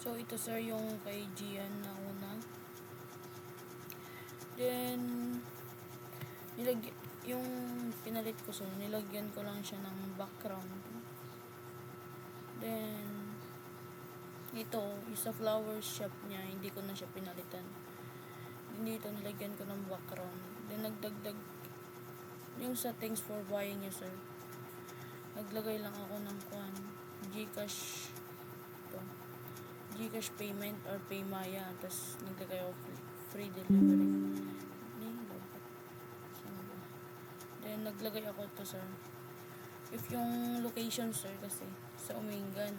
So, ito sir yung kay Gian na una. Then, yung pinalit ko sir, nilagyan ko lang siya ng background. Then, ito, yung sa flower shop niya, hindi ko na siya pinalitan. Dito, nilagyan ko ng background. Then, nagdagdag yung sa thanks for buying niya sir. Naglagay lang ako ng Gcash. Ito. Gcash payment or Paymaya. Tapos, naglagay ako free delivery. Then, naglagay ako to sir. If yung location sir kasi sa Umingan,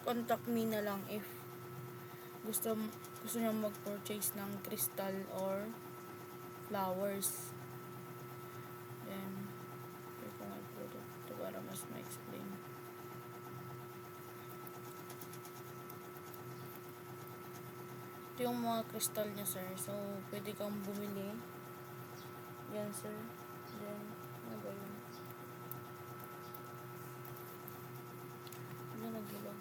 contact me na lang if gusto niya mag-purchase ng crystal or flowers. Then, ito nga ito para mas ma-explain. Ito yung mga crystal niya sir. So, pwede kang bumili. Yan sir. Then, ano ba yun? Ano naglulag?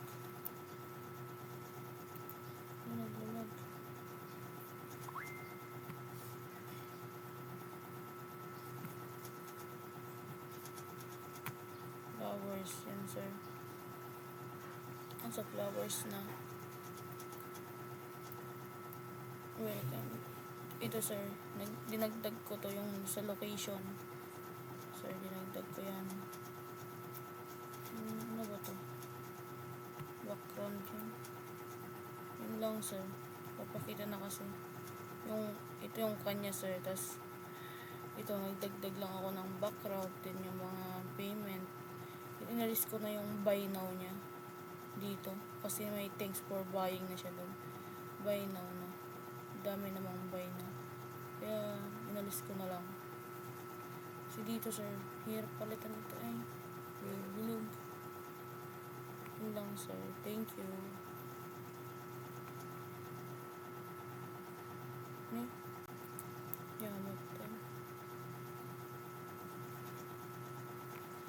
Flowers. Yan sir. Ang sa flowers na. Welcome. Ito sir. Dinagdag ko to yung sa location. Sir, dinagdag ko yan. Ano ba to? Background yan. Yun lang sir. Papakita na kasi. Ito yung kanya sir. Tas ito, nagdagdag lang ako ng background. Din yung mga payment. Inalis ko na yung buy now niya. Dito. Kasi may thanks for buying na siya doon. Buy now na. Dami namang buy now. Kaya, inalis ko na lang. Kasi dito sir, hirap palitan ito ay. Bilog. Yun lang sir. Thank you.